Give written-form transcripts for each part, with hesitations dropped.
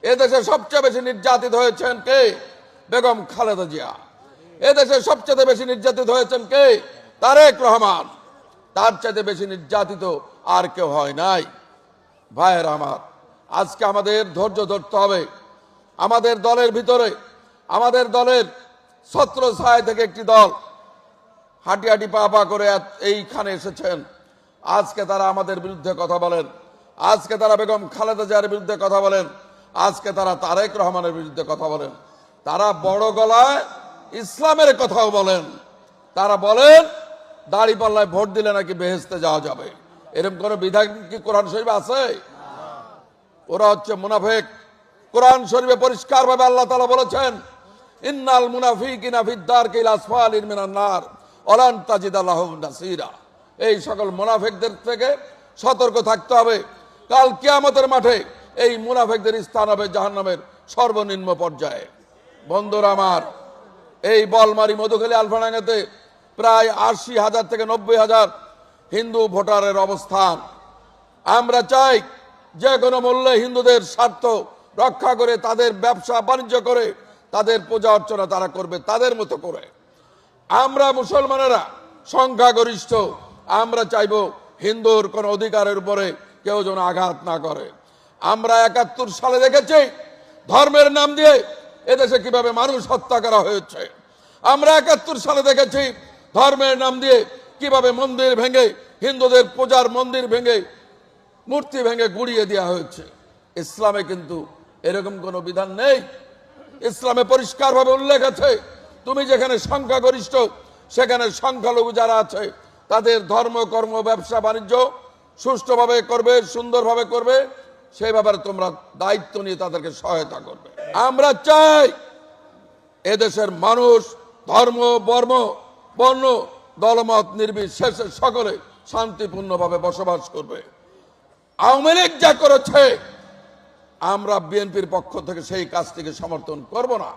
এদেশে সবচেয়ে বেশি নির্যাতিত হয়েছেন কে? বেগম খালেদা জিয়া। এদেশে সবচেয়ে বেশি নির্যাতিত হয়েছেন কে? তারেক রহমান। তার চাইতে বেশি নির্যাতিত আর কেউ হয় নাই। ভাইয়ের আমার, আজকে আমাদের ধৈর্য ধরতে হবে। আমাদের দলের ভিতরে, আমাদের দলের ছত্রছায়া থেকে একটি দল হাঁটি হাঁটি পা পা করে এইখানে এসেছেন। আজকে তারা আমাদের বিরুদ্ধে কথা বলেন, আজকে তারা বেগম খালেদা জিয়ার বিরুদ্ধে কথা বলেন, আজকে তারা তারেক রহমানের বিরুদ্ধে কথা বলেন। তারা বড় গলায় ইসলামের কথাও বলেন। তারা বলেন দাড়িপাল্লায় ভোট দিলে নাকি বেহেশতে যাওয়া যাবে। এরকম কোন বিধান কি কোরআন শরীফে আছে? ওরা হচ্ছে মুনাফিক। কোরআন শরীফে পরিষ্কারভাবে আল্লাহ তাআলা বলেছেন, ইন্নাল মুনাফিকিনা ফিদ দারকিল আসফালিন মিনান নার ওয়ালান তাজিদা লাহুম নাসীরা। এই সকল মুনাফিকদের থেকে সতর্ক থাকতে হবে। কাল কিয়ামতের মাঠে এই মুনাফিকদের স্থান হবে জাহান্নামের সর্বনিম্ন পর্যায়ে। বন্ধুরা আমার, এই বলমারি মধুখালী আলফাডাঙ্গাতে প্রায় ৮০,০০০ থেকে ৯০,০০০ হিন্দু ভোটারের অবস্থান। আমরা চাই যে কোনো মূল্যে হিন্দুদের স্বার্থ রক্ষা করে, তাদের ব্যবসা বাণিজ্য করে, তাদের পূজা অর্চনা তারা করবে তাদের মতো করে। আমরা মুসলমানেরা সংখ্যাগরিষ্ঠ, আমরা চাইব হিন্দুর কোন অধিকারের উপরে কেউ যেন আঘাত না করে। আমরা ৭১ সালে দেখেছি ধর্মের নাম দিয়ে এদেশে কিভাবে মানুষ হত্যা করা হয়েছে। আমরা ৭১ সালে দেখেছি ধর্মের নাম দিয়ে কিভাবে মন্দির ভেঙে, হিন্দুদের পূজার মন্দির ভেঙে, মূর্তি ভেঙে গুড়িয়ে দেওয়া হয়েছে। ইসলামে কিন্তু এরকম কোনো বিধান নেই। ইসলামে পরিষ্কারভাবে উল্লেখ আছে, তুমি যেখানে সংখ্যাগরিষ্ঠ সেখানে সংখ্যালঘু যারা আছে তাদের ধর্ম, কর্ম, ব্যবসা বাণিজ্য সুষ্ঠুভাবে করবে, সুন্দরভাবে করবে, সেই ব্যাপারে তোমরা দায়িত্ব নিয়ে তাদেরকে সহায়তা করবে। আমরা চাই এদেশের মানুষ ধর্ম, বর্ণ, দলমত নির্বিশেষে সকলে শান্তিপূর্ণভাবে বসবাস করবে। আওয়ামী লীগ যা করেছে আমরা বিএনপির পক্ষ থেকে সেই কাজটিকে সমর্থন করব না।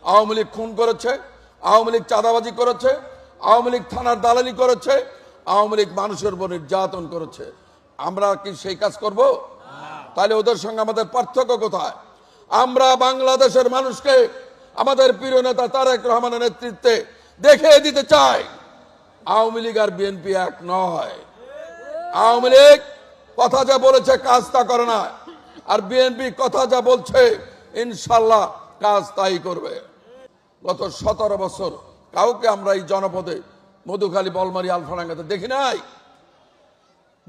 আওয়ামী লীগ খুন করেছে, আওয়ামী লীগ চাঁদাবাজি করেছে, আওয়ামী লীগ থানার দালালি করেছে, আওয়ামী লীগ মানুষের উপর নির্যাতন করেছে। আমরা কি সেই কাজ করব? তাহলে ওদের সঙ্গে আমাদের পার্থক্য কোথায়? আমরা বাংলাদেশের মানুষকে আমাদের প্রিয় নেতা তারেক রহমানের নেতৃত্বে দেখিয়ে দিতে চাই আওয়ামী লীগ আর বিএনপি এক নয়। আওয়ামী লীগ কথা যা বলেছে কাজ তা করে না, আর বিএনপি কথা যা বলছে ইনশাল্লাহ কাজ তাই করবে। গত ১৭ বছর কাউকে আমরা এই জনপদে মধুখালী, বলমারি, আলফাডাঙ্গাতে দেখি নাই।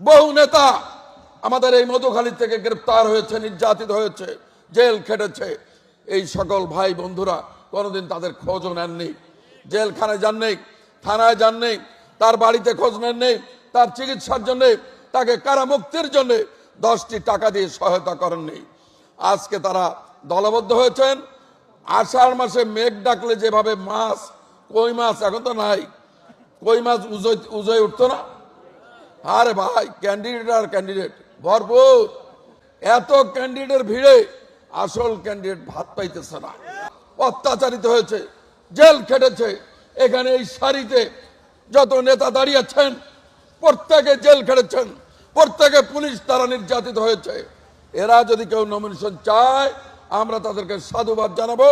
বহু নেতা আমাদের এই মধুখালী থেকে গ্রেপ্তার হয়েছে, নির্যাতিত হয়েছে, জেল খেটেছে। এই সকল ভাই বন্ধুরা কোনোদিন তাদের খোঁজও নেননি, জেলখানায় যাননি, থানায় যাননি, তার বাড়িতে খোঁজ নেননি, তার চিকিৎসার জন্য, তাকে কারামুক্তির জন্য 10টি টাকা দিয়ে সহায়তা করেননি। আজকে তারা দলবদ্ধ হয়েছেন। আষাঢ় মাসে মেঘ ডাকলে যেভাবে মাছ, কই মাছ এখন তো নাই, কই মাছ উজয় উঠতো না। আরে ভাই, ক্যান্ডিডেট আর ক্যান্ডিডেট ভরপুর। এত ক্যান্ডিডেটের ভিড়ে আসল ক্যান্ডিডেট ভাত পাইতেছে না, অত্যাচারিত হয়েছে, জেল খেটেছে। এখানে এই সারিতে যত নেতা দাঁড়িয়েছেন প্রত্যেকে জেল খেটেছেন, প্রত্যেকে পুলিশ দ্বারা নির্যাতিত হয়েছে। এরা যদি কেউ নমিনেশন চায় আমরা তাদেরকে সাধুবাদ জানাবো,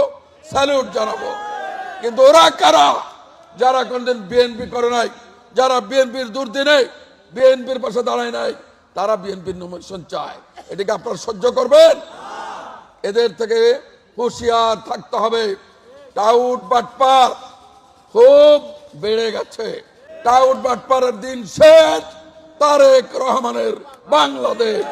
স্যালুট জানাবো। কিন্তু ওরা কারা? যারা কোনদিন বিএনপি করে নাই, যারা বিএনপির দুর্দিনে বিএনপির পাশে দাঁড়ায় নাই, তারা বিএনপির নমিনেশন চায়। এটাকে আপনারা সহ্য করবেন? এদের থেকে হুঁশিয়ার থাকতে হবে। টাউট বাটপার খুব বেড়ে গেছে। টাউট বাটপারের দিন শেষ। তারেক রহমানের বাংলাদেশ।